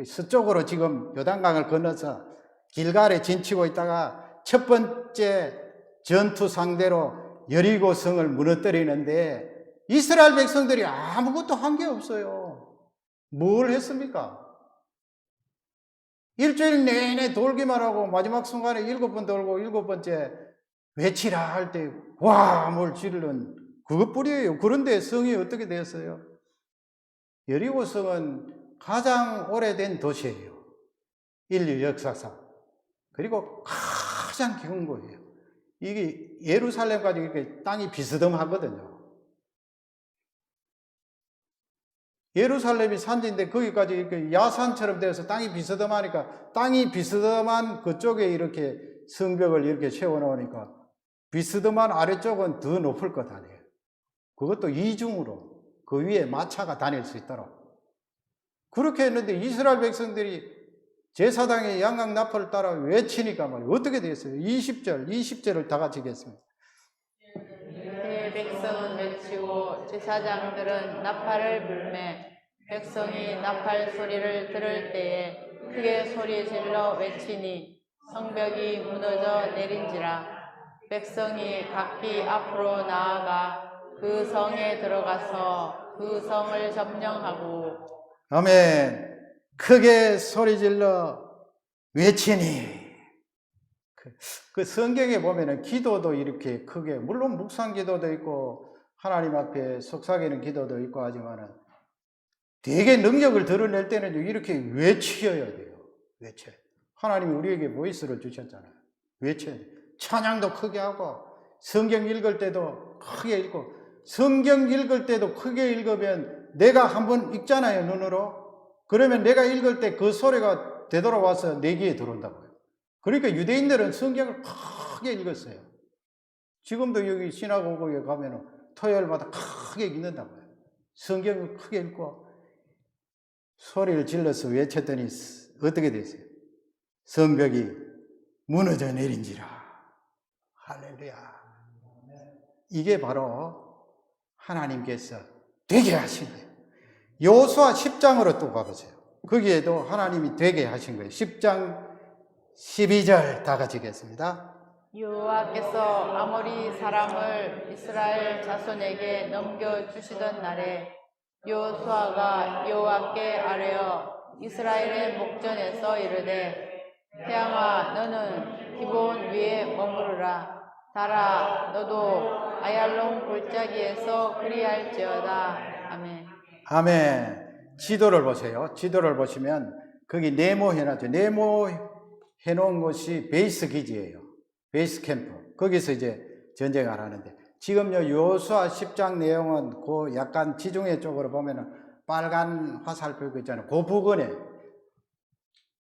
서쪽으로 지금 요단강을 건너서 길갈에 진치고 있다가 첫 번째 전투 상대로 여리고 성을 무너뜨리는데 이스라엘 백성들이 아무것도 한 게 없어요. 뭘 했습니까? 일주일 내내 돌기만 하고 마지막 순간에 일곱 번 돌고 일곱 번째 외치라 할 때 와 뭘 지르는 그것뿐이에요. 그런데 성이 어떻게 되었어요? 여리고 성은 가장 오래된 도시예요. 인류 역사상. 그리고 가장 긴 거예요. 이게 예루살렘까지 이렇게 땅이 비스듬하거든요. 예루살렘이 산지인데 거기까지 이렇게 야산처럼 되어서 땅이 비스듬하니까 땅이 비스듬한 그쪽에 이렇게 성벽을 이렇게 세워놓으니까 비스듬한 아래쪽은 더 높을 것 아니에요. 그것도 이중으로 그 위에 마차가 다닐 수 있도록 그렇게 했는데 이스라엘 백성들이 제사장의 양각 나팔을 따라 외치니까 말이에요. 어떻게 됐어요? 20절을 다 같이 읽겠습니다. 백성은 외치고 제사장들은 나팔을 불매 백성이 나팔 소리를 들을 때에 크게 소리 질러 외치니 성벽이 무너져 내린지라. 백성이 각기 앞으로 나아가 그 성에 들어가서 그 성을 점령하고 아멘. 크게 소리질러 외치니 그 성경에 보면은 기도도 이렇게 크게 물론 묵상 기도도 있고 하나님 앞에 속삭이는 기도도 있고 하지만은 되게 능력을 드러낼 때는 이렇게 외쳐야 돼요. 외쳐야 돼요. 하나님이 우리에게 보이스를 주셨잖아요. 외쳐야 돼요. 찬양도 크게 하고 성경 읽을 때도 크게 읽고 성경 읽을 때도 크게 읽으면 내가 한번 읽잖아요. 눈으로. 그러면 내가 읽을 때 그 소리가 되돌아와서 내 귀에 들어온다고요. 그러니까 유대인들은 성경을 크게 읽었어요. 지금도 여기 시나고그에 가면 토요일마다 크게 읽는다고요. 성경을 크게 읽고 소리를 질러서 외쳤더니 어떻게 됐어요? 성벽이 무너져 내린지라. 할렐루야. 이게 바로 하나님께서 되게 하신 거예요. 여호수아 10장으로 또 가보세요. 거기에도 하나님이 되게 하신 거예요. 10장 12절 다 같이 읽겠습니다. 여호와께서 아모리 사람을 이스라엘 자손에게 넘겨주시던 날에 여호수아가 여호와께 아뢰어 이스라엘의 목전에서 이르되 태양아 너는 기브온 위에 머무르라. 달아 너도 아얄론 골짜기에서 그리할지어다. 아멘. 아멘. 지도를 보세요. 지도를 보시면 거기 네모 해놨죠. 네모 해놓은 곳이 베이스 기지예요. 베이스 캠프. 거기서 이제 전쟁을 하는데 지금요 여호수아 10장 내용은 그 약간 지중해 쪽으로 보면은 빨간 화살표 있잖아요. 그 부근에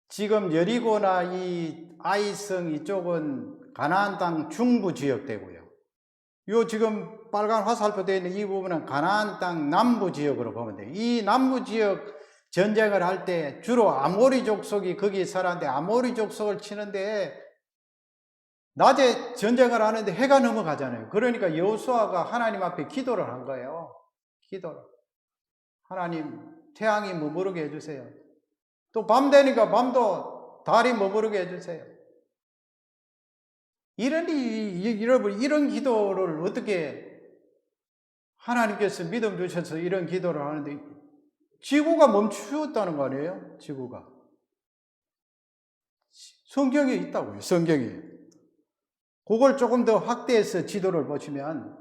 지금 여리고나 이 아이성 이쪽은 가나안 땅 중부 지역 되고요. 요 지금 빨간 화살표 되어 있는 이 부분은 가나안 땅 남부 지역으로 보면 돼요. 이 남부 지역 전쟁을 할 때 주로 아모리 족속이 거기 살았는데 아모리 족속을 치는데 낮에 전쟁을 하는데 해가 넘어가잖아요. 그러니까 여호수아가 하나님 앞에 기도를 한 거예요. 기도를. 하나님 태양이 머무르게 해주세요. 또 밤 되니까 밤도 달이 머무르게 해주세요. 여러분 이런 기도를 어떻게 하나님께서 믿음 주셔서 이런 기도를 하는데 지구가 멈추었다는 거 아니에요? 지구가. 성경에 있다고요. 성경에. 그걸 조금 더 확대해서 지도를 보시면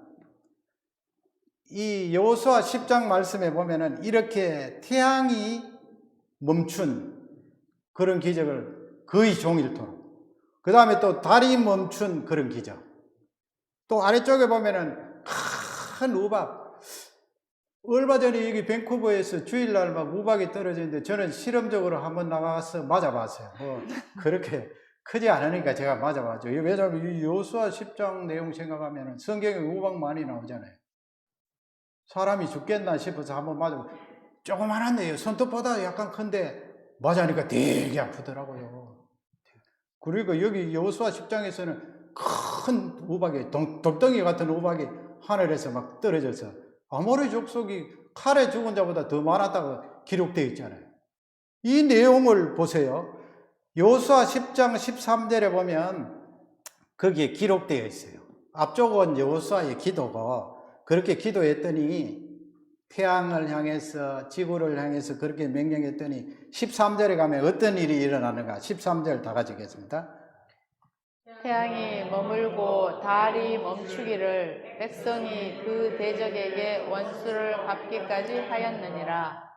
이 여호수아 10장 말씀에 보면은 이렇게 태양이 멈춘 그런 기적을 거의 종일토록 그 다음에 또 달이 멈춘 그런 기적 또 아래쪽에 보면은 큰 우박 얼마 전에 여기 밴쿠버에서 주일날 막 우박이 떨어지는데 저는 실험적으로 한번 나가서 맞아봤어요. 뭐 그렇게 크지 않으니까 제가 맞아봤죠. 왜냐하면 이 여호수아 10장 내용 생각하면 성경에 우박 많이 나오잖아요. 사람이 죽겠나 싶어서 한번 맞아봤어요. 조그만한데요. 손톱보다 약간 큰데 맞으니까 되게 아프더라고요. 그리고 여기 여호수아 10장에서는 큰 우박이 돌덩이 같은 우박이 하늘에서 막 떨어져서 아모리 족속이 칼에 죽은 자보다 더 많았다고 기록되어 있잖아요. 이 내용을 보세요. 여호수아 10장 13절에 보면 거기에 기록되어 있어요. 앞쪽은 여호수아의 기도고 그렇게 기도했더니 태양을 향해서 지구를 향해서 그렇게 명령했더니 13절에 가면 어떤 일이 일어나는가 13절 다 같이 읽겠습니다. 태양이 머물고 달이 멈추기를 백성이 그 대적에게 원수를 갚기까지 하였느니라.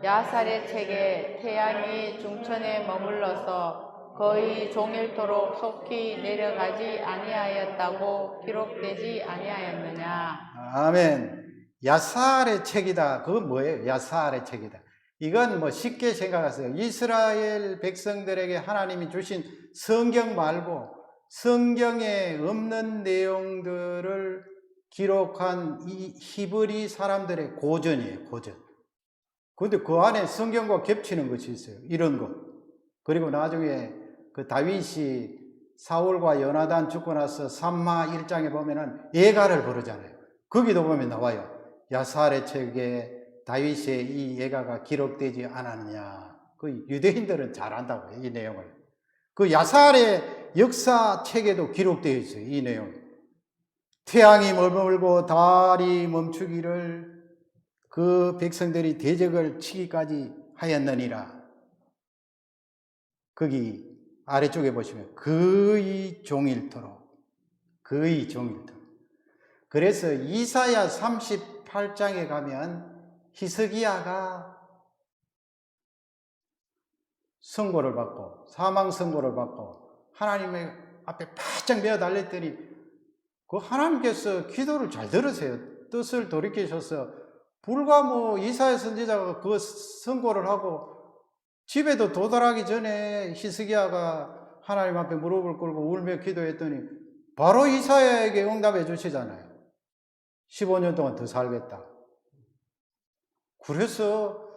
야살의 책에 태양이 중천에 머물러서 거의 종일토록 속히 내려가지 아니하였다고 기록되지 아니하였느냐. 아멘. 야살의 책이다. 그건 뭐예요? 야살의 책이다. 이건 뭐 쉽게 생각하세요. 이스라엘 백성들에게 하나님이 주신 성경 말고 성경에 없는 내용들을 기록한 이 히브리 사람들의 고전이에요. 고전. 그런데 그 안에 성경과 겹치는 것이 있어요. 이런 거. 그리고 나중에 그 다윗이 사울과 요나단 죽고 나서 삼마 1장에 보면은 예가를 부르잖아요. 거기도 보면 나와요. 야살의 책에 다윗의 이 예가가 기록되지 않았느냐. 그 유대인들은 잘 안다고요. 이 내용을. 그 야살의 역사 책에도 기록되어 있어요. 이 내용. 태양이 머물고 달이 멈추기를 그 백성들이 대적을 치기까지 하였느니라. 거기 아래쪽에 보시면 거의 종일토록. 그래서 이사야 38장에 가면 히스기야가 선고를 받고 사망 선고를 받고 하나님의 앞에 바짝 메어 달렸더니 그 하나님께서 기도를 잘 들으세요. 뜻을 돌이키셔서 불과 뭐 이사야 선지자가 그 선고를 하고 집에도 도달하기 전에 히스기야가 하나님 앞에 무릎을 꿇고 울며 기도했더니 바로 이사야에게 응답해 주시잖아요. 15년 동안 더 살겠다. 그래서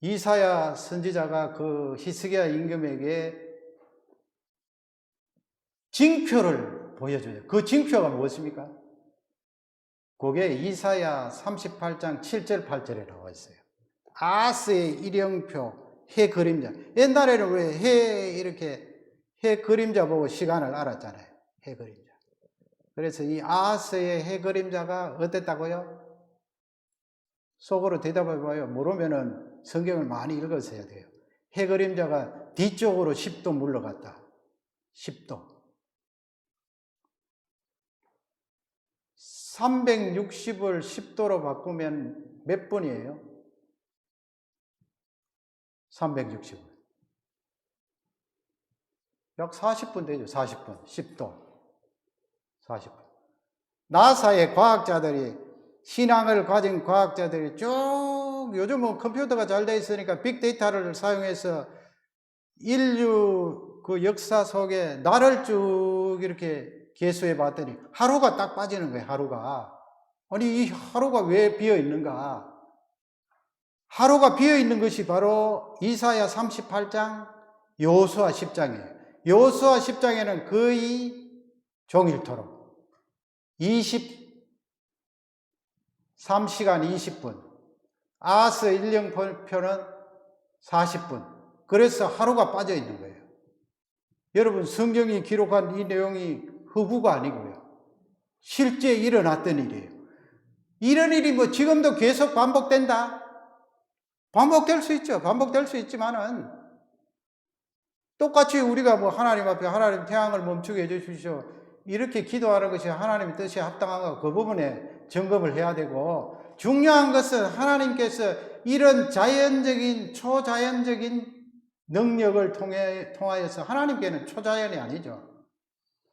이사야 선지자가 그 히스기야 임금에게 징표를 보여줘요. 그 징표가 무엇입니까? 그게 이사야 38장 7절 8절에 나와 있어요. 아스의 일형표, 해 그림자. 옛날에는 왜 해 이렇게 해 그림자 보고 시간을 알았잖아요. 해 그림자. 그래서 이 아스의 해 그림자가 어땠다고요? 속으로 대답해봐요. 모르면은 성경을 많이 읽으셔야 돼요. 해 그림자가 뒤쪽으로 10도 물러갔다. 10도. 360을 10도로 바꾸면 몇 분이에요? 360을. 약 40분 되죠. 40분. 10도. 40분. 나사의 과학자들이, 신앙을 가진 과학자들이 쭉, 요즘은 컴퓨터가 잘 돼 있으니까 빅데이터를 사용해서 인류 그 역사 속에 나를 쭉 이렇게 계수해 봤더니 하루가 딱 빠지는 거예요. 하루가. 아니 이 하루가 왜 비어 있는가? 하루가 비어 있는 것이 바로 이사야 38장 여호수아 10장이에요. 여호수아 10장에는 거의 종일토록 23시간 20분, 아스 일령표는 40분. 그래서 하루가 빠져 있는 거예요. 여러분, 성경이 기록한 이 내용이 허구가 아니고요. 실제 일어났던 일이에요. 이런 일이 뭐 지금도 계속 반복된다? 반복될 수 있죠. 반복될 수 있지만은 똑같이 우리가 뭐 하나님 앞에 하나님 태양을 멈추게 해주십시오. 이렇게 기도하는 것이 하나님의 뜻에 합당한가 그 부분에 점검을 해야 되고, 중요한 것은 하나님께서 이런 자연적인 초자연적인 능력을 통하여서, 하나님께는 초자연이 아니죠.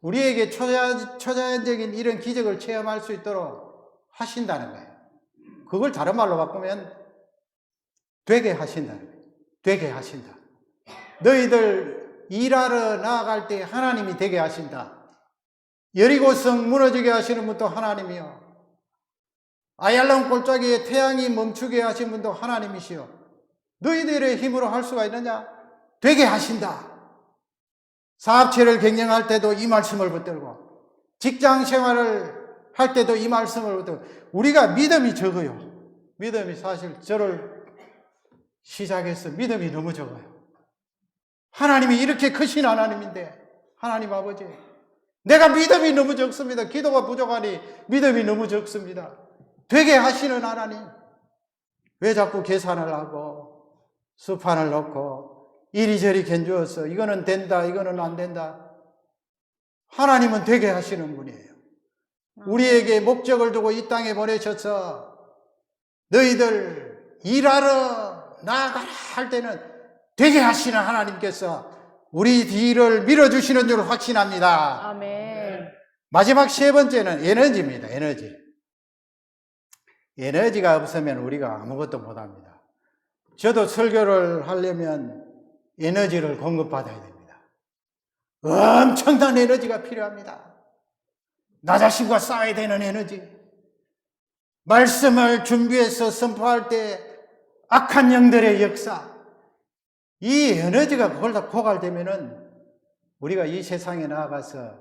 우리에게 초자연적인 이런 기적을 체험할 수 있도록 하신다는 거예요. 그걸 다른 말로 바꾸면 되게 하신다는 거예요. 되게 하신다. 너희들 일하러 나아갈 때 하나님이 되게 하신다. 여리고성 무너지게 하시는 분도 하나님이요. 아얄론 골짜기에 태양이 멈추게 하신 분도 하나님이시요. 너희들의 힘으로 할 수가 있느냐? 되게 하신다. 사업체를 경영할 때도 이 말씀을 붙들고, 직장 생활을 할 때도 이 말씀을 붙들고, 우리가 믿음이 적어요. 믿음이 사실 저를 시작해서 믿음이 너무 적어요. 하나님이 이렇게 크신 하나님인데, 하나님 아버지, 내가 믿음이 너무 적습니다. 기도가 부족하니 믿음이 너무 적습니다. 되게 하시는 하나님, 왜 자꾸 계산을 하고 수판을 넣고 이리저리 견주어서 이거는 된다, 이거는 안 된다. 하나님은 되게 하시는 분이에요. 우리에게 목적을 두고 이 땅에 보내셔서 너희들 일하러 나아가라 할 때는 되게 하시는 하나님께서 우리 뒤를 밀어주시는 줄 확신합니다. 아멘. 마지막 세 번째는 에너지입니다. 에너지가 없으면 우리가 아무것도 못합니다. 저도 설교를 하려면 에너지를 공급받아야 됩니다. 엄청난 에너지가 필요합니다. 나 자신과 싸워야 되는 에너지, 말씀을 준비해서 선포할 때 악한 영들의 역사, 이 에너지가 그걸 다 고갈되면은 우리가 이 세상에 나아가서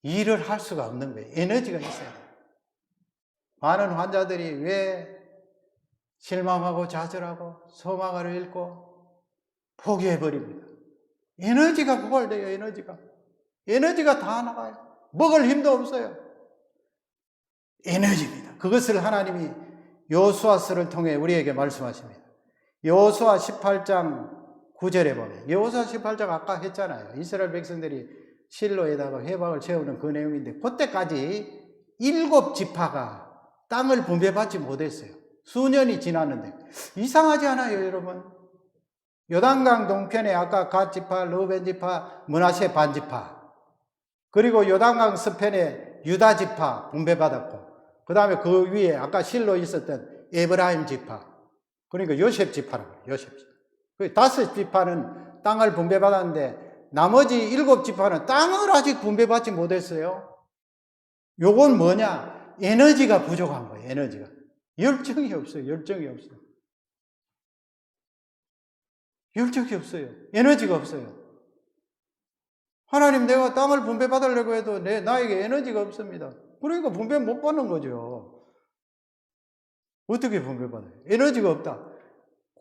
일을 할 수가 없는 거예요. 에너지가 있어야 돼요. 많은 환자들이 왜 실망하고 좌절하고 소망을 잃고 포기해버립니다. 에너지가 고갈돼요. 에너지가 다 나가요. 먹을 힘도 없어요. 에너지입니다. 그것을 하나님이 여호수아서를 통해 우리에게 말씀하십니다. 여호수아 18장 9절에 보면, 여호수아 18장 아까 했잖아요. 이스라엘 백성들이 실로에다가 회막을 세우는 그 내용인데, 그때까지 7지파가 땅을 분배받지 못했어요. 수년이 지났는데 이상하지 않아요, 여러분? 요단강 동편에 아까 갓 지파, 르우벤 지파, 므낫세 반 지파, 그리고 요단강 서편에 유다 지파 분배받았고, 그 다음에 그 위에 아까 실로 있었던 에브라임 지파, 그러니까 요셉 지파라고 해요. 요셉 지파. 그 5지파는 땅을 분배받았는데 나머지 7지파는 땅을 아직 분배받지 못했어요. 요건 뭐냐? 에너지가 부족한 거예요. 에너지가. 열정이 없어요. 열정이 없어요. 열정이 없어요. 에너지가 없어요. 하나님, 내가 땅을 분배받으려고 해도 나에게 에너지가 없습니다. 그러니까 분배 못 받는 거죠. 어떻게 분배받아요? 에너지가 없다.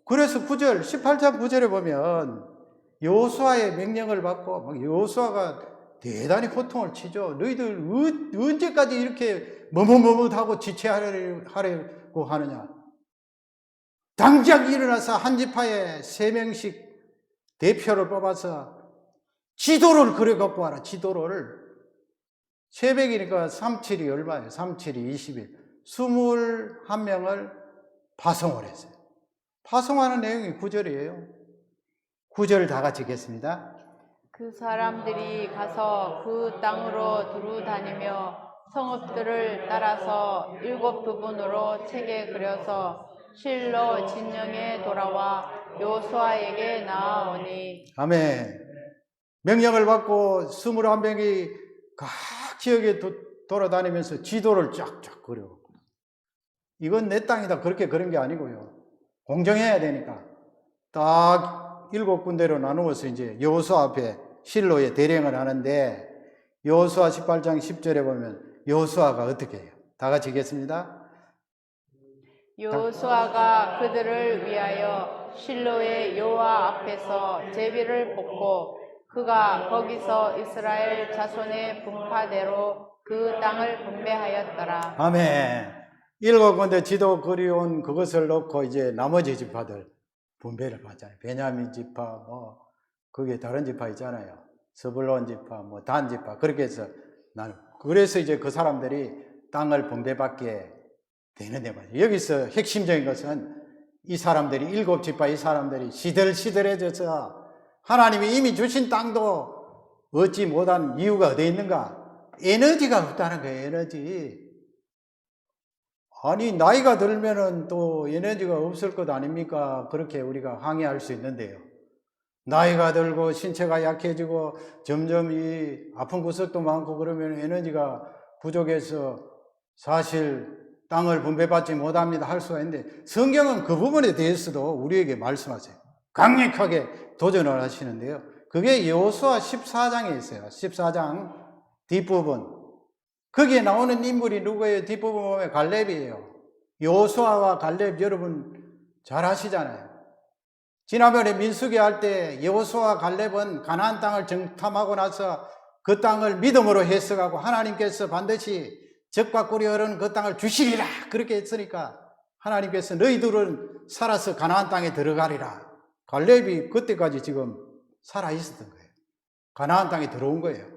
그래서 9절, 18장 9절에 보면 여호수아의 명령을 받고 여호수아가 대단히 고통을 치죠. 너희들 언제까지 이렇게 머뭇머뭇하고 지체하려고 하느냐. 당장 일어나서 한 지파에 3명씩 대표를 뽑아서 지도를 그려갖고 와라. 지도를. 새벽이니까 37이 얼마예요? 37이 20일. 21명을 파송을 했어요. 파송하는 내용이 9절이에요. 9절을 다 같이 읽겠습니다. 그 사람들이 가서 그 땅으로 두루 다니며 성읍들을 따라서 7 부분으로 책에 그려서 실로 진영에 돌아와 여호수아에게 나아오니. 아멘. 명령을 받고 21명이 각 지역에 돌아다니면서 지도를 쫙쫙 그려. 이건 내 땅이다 그렇게 그런 게 아니고요. 공정해야 되니까 딱 7군데로 나누어서 이제 여호수아 앞에 실로에 대령을 하는데, 여호수아 18장 10절에 보면 여호수아가 어떻게 해요? 다 같이 읽겠습니다. 여호수아가 그들을 위하여 실로의 여호와 앞에서 제비를 뽑고 그가 거기서 이스라엘 자손의 분파대로 그 땅을 분배하였더라. 아멘. 7군데 지도 그리온 그것을 놓고 이제 나머지 지파들 분배를 받잖아요. 베냐민 지파, 그게 다른 지파 있잖아요. 스불론 지파, 단 지파, 그렇게 해서 그래서 이제 그 사람들이 땅을 분배받게 되는데 말이에요. 여기서 핵심적인 것은 이 사람들이 7지파 이 사람들이 시들시들해져서 하나님이 이미 주신 땅도 얻지 못한 이유가 어디에 있는가? 에너지가 없다는 거예요. 에너지. 아니, 나이가 들면은 또 에너지가 없을 것 아닙니까? 그렇게 우리가 항의할 수 있는데요. 나이가 들고 신체가 약해지고 점점 이 아픈 구석도 많고 그러면 에너지가 부족해서 사실 땅을 분배받지 못합니다 할 수가 있는데, 성경은 그 부분에 대해서도 우리에게 말씀하세요. 강력하게 도전을 하시는데요. 그게 여호수아 14장에 있어요. 14장 뒷부분. 거기에 나오는 인물이 누구예요? 뒷부분 보면 갈렙이에요. 여호수아와 갈렙 여러분 잘 아시잖아요. 지난번에 민수기 할 때 여호수아와 갈렙은 가나안 땅을 정탐하고 나서 그 땅을 믿음으로 해석하고 하나님께서 반드시 적과 꿀이 흐르는 그 땅을 주시리라 그렇게 했으니까 하나님께서 너희들은 살아서 가나안 땅에 들어가리라. 갈렙이 그때까지 지금 살아있었던 거예요. 가나안 땅에 들어온 거예요.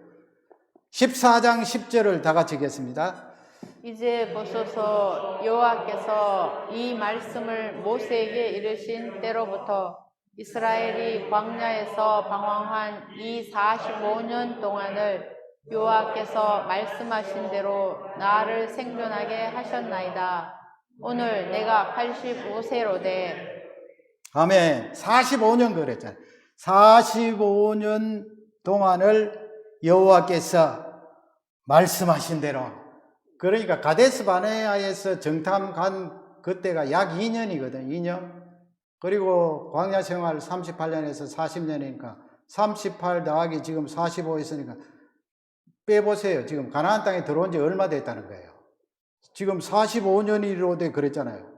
14장 10절을 다 같이 읽겠습니다. 이제 보소서, 여호와께서 이 말씀을 모세에게 이르신 때로부터 이스라엘이 광야에서 방황한 이 45년 동안을 여호와께서 말씀하신 대로 나를 생존하게 하셨나이다. 오늘 내가 85세로되. 아멘. 45년 그랬잖아요. 45년 동안을 여호와께서 말씀하신 대로. 그러니까 가데스 바네아에서 정탐 간 그때가 약 2년이거든. 2년. 그리고 광야 생활 38년에서 40년이니까 38 더하기 지금 45 있으니까 빼보세요. 지금 가나안 땅에 들어온 지 얼마 됐다는 거예요. 지금 45년이로 돼 그랬잖아요.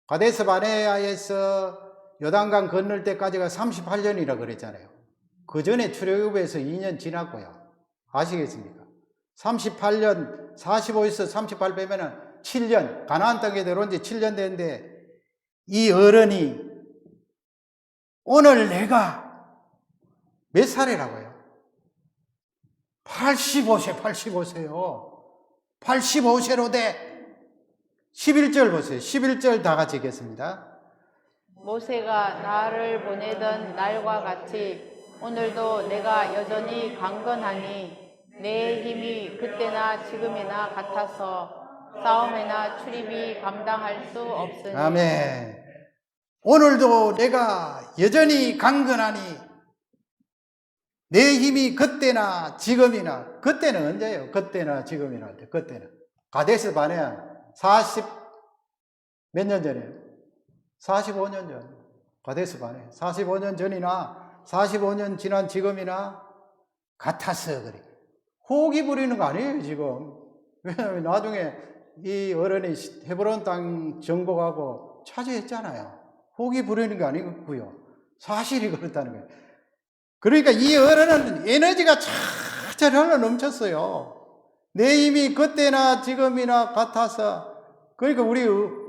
가데스 바네아에서 요단강 건널 때까지가 38년이라 그랬잖아요. 그 전에 출애굽에서 2년 지났고요. 아시겠습니까? 38년, 45에서 38 빼면은 7년, 가나안 땅에 들어온 지 7년 됐는데, 이 어른이 오늘 내가 몇 살이라고요? 85세, 85세요. 85세로 돼. 11절 보세요. 11절 다 같이 읽겠습니다. 모세가 나를 보내던 날과 같이 오늘도 내가 여전히 강건하니 내 힘이 그때나 지금이나 같아서 싸움이나 출입이 감당할 수 없으니. 아멘. 오늘도 내가 여전히 강건하니 내 힘이 그때나 지금이나. 그때는 언제예요? 그때나 지금이나 할 때. 그때는 가데스 바네아 40 몇 년 전이에요? 45년 전. 가데스 바네아 45년 전이나 45년 지난 지금이나 같아서 그래. 호기 부리는 거 아니에요 지금. 왜냐하면 나중에 이 어른이 헤브론 땅 정복하고 차지했잖아요. 호기 부리는 게 아니고요. 사실이 그렇다는 거예요. 그러니까 이 어른은 에너지가 차철 흘러 넘쳤어요. 내 힘이 그때나 지금이나 같아서. 그러니까 우리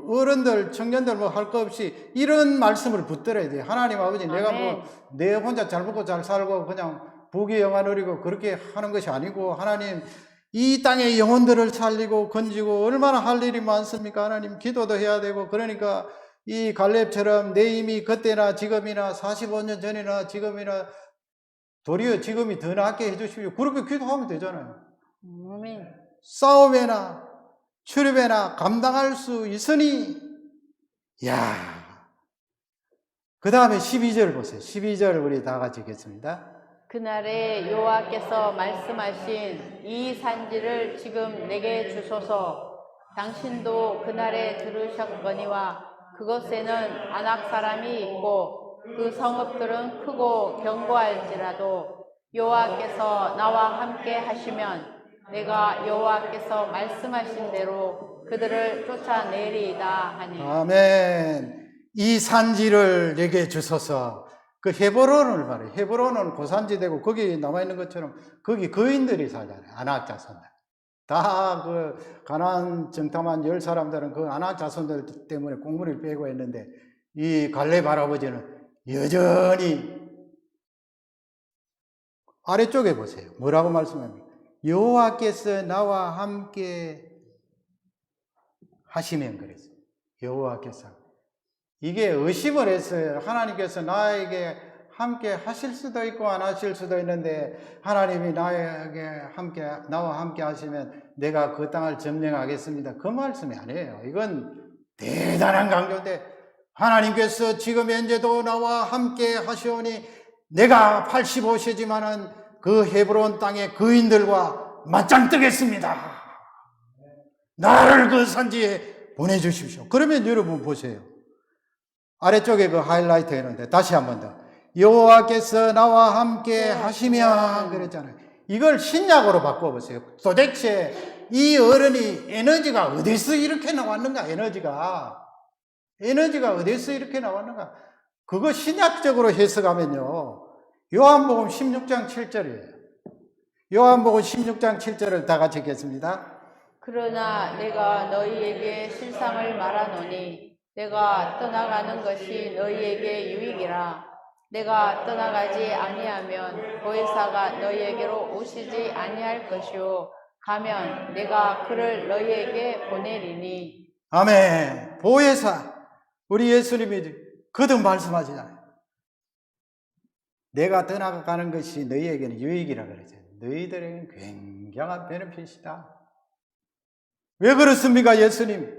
어른들, 청년들 뭐 할 거 없이 이런 말씀을 붙들어야 돼요. 하나님 아버지, 내가 뭐 내 혼자 잘 먹고 잘 살고 그냥 부귀영화 누리고 그렇게 하는 것이 아니고, 하나님 이 땅의 영혼들을 살리고 건지고 얼마나 할 일이 많습니까? 하나님 기도도 해야 되고. 그러니까 이 갈렙처럼 내 힘이 그때나 지금이나 45년 전이나 지금이나 도리어 지금이 더 낫게 해주십시오. 그렇게 기도하면 되잖아요. 아멘. 싸움에나 출입에나 감당할 수 있으니. 그 다음에 12절 보세요. 12절 우리 다 같이 읽겠습니다. 그날에 여호와께서 말씀하신 이 산지를 지금 내게 주소서. 당신도 그날에 들으셨거니와 그것에는 아낙 사람이 있고 그 성읍들은 크고 견고할지라도 여호와께서 나와 함께 하시면 내가 여호와께서 말씀하신 대로 그들을 쫓아내리이다 하니. 아멘. 이 산지를 내게 주소서. 그 헤브론을 말해요. 헤브론은 고산지대고 거기 남아있는 것처럼 거기 거인들이 살잖아요. 아낙 자손들. 다 그 가나안 정탐한 10사람들은 그 아낙 자손들 때문에 공문을 빼고 했는데, 이 갈렙 할아버지는 여전히 아래쪽에 보세요. 뭐라고 말씀합니까? 여호와께서 나와 함께 하시면 그랬어요. 여호와께서. 이게 의심을 했어요. 하나님께서 나에게 함께 하실 수도 있고 안 하실 수도 있는데, 하나님이 나와 함께 하시면 내가 그 땅을 점령하겠습니다. 그 말씀이 아니에요. 이건 대단한 강조인데, 하나님께서 지금 현재도 나와 함께 하시오니 내가 85세지만은 그 헤브론 땅의 거인들과 맞짱 뜨겠습니다. 나를 그 산지에 보내주십시오. 그러면 여러분 보세요. 아래쪽에 그 하이라이트 했는데 다시 한 번 더. 여호와께서 나와 함께 하시면 그랬잖아요. 이걸 신약으로 바꿔보세요. 도대체 이 어른이 에너지가 어디서 이렇게 나왔는가? 에너지가 어디서 이렇게 나왔는가? 그거 신약적으로 해석하면요, 요한복음 16장 7절이에요. 요한복음 16장 7절을 다 같이 읽겠습니다. 그러나 내가 너희에게 실상을 말하노니 내가 떠나가는 것이 너희에게 유익이라. 내가 떠나가지 아니하면 보혜사가 너희에게로 오시지 아니할 것이요 가면 내가 그를 너희에게 보내리니. 아멘. 보혜사, 우리 예수님이 거듭 말씀하시잖아요. 내가 떠나가는 것이 너희에게는 유익이라 그러죠. 너희들에게는 굉장한 베네핏이다. 왜 그렇습니까, 예수님?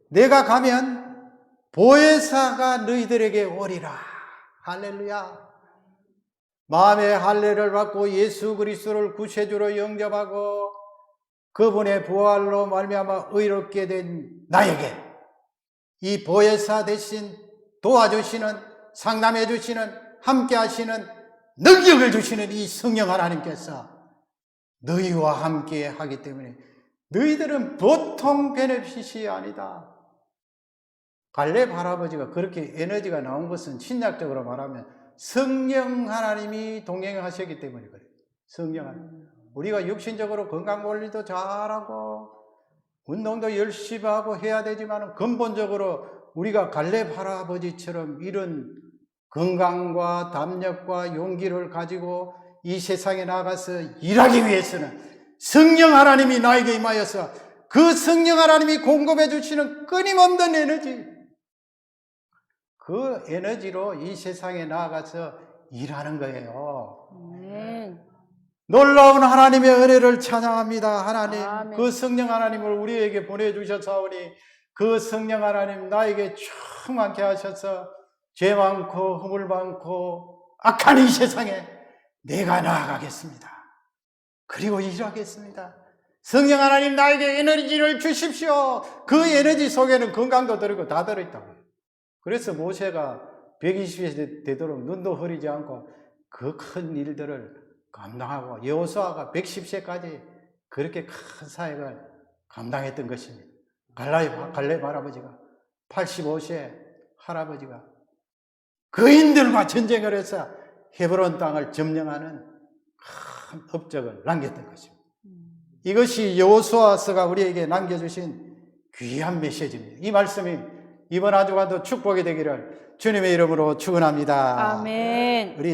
내가 가면 보혜사가 너희들에게 오리라. 할렐루야. 마음의 할례를 받고 예수 그리스도를 구세주로 영접하고 그분의 부활로 말미암아 의롭게 된 나에게 이 보혜사 대신 도와주시는, 상담해 주시는, 함께 하시는, 능력을 주시는 이 성령 하나님께서 너희와 함께 하기 때문에 너희들은 보통 베네핏이 아니다. 갈렙 할아버지가 그렇게 에너지가 나온 것은 신약적으로 말하면 성령 하나님이 동행하셨기 때문에 그래요. 성령 하나님. 우리가 육신적으로 건강관리도 잘하고 운동도 열심히 하고 해야 되지만 근본적으로 우리가 갈렙 할아버지처럼 이런 건강과 담력과 용기를 가지고 이 세상에 나가서 일하기 위해서는 성령 하나님이 나에게 임하여서 그 성령 하나님이 공급해 주시는 끊임없는 에너지, 그 그 에너지로 이 세상에 나아가서 일하는 거예요. 아멘. 놀라운 하나님의 은혜를 찬양합니다. 하나님, 아멘. 그 성령 하나님을 우리에게 보내주셨사오니 그 성령 하나님 나에게 충만케 하셔서 죄 많고 허물 많고 악한 이 세상에 내가 나아가겠습니다. 그리고 일하겠습니다. 성령 하나님 나에게 에너지를 주십시오. 그 에너지 속에는 건강도 들어있고 다 들어있다고요. 그래서 모세가 120세 되도록 눈도 흐리지 않고 그 큰 일들을 감당하고 여호수아가 110세까지 그렇게 큰 사역을 감당했던 것입니다. 갈렙 할아버지가 85세 할아버지가 거인들과 전쟁을 해서 헤브론 땅을 점령하는 큰 업적을 남겼던 것입니다. 이것이 여호수아서가 우리에게 남겨주신 귀한 메시지입니다. 이 말씀이 이번 한 주간도 축복이 되기를 주님의 이름으로 축원합니다. 아멘. 우리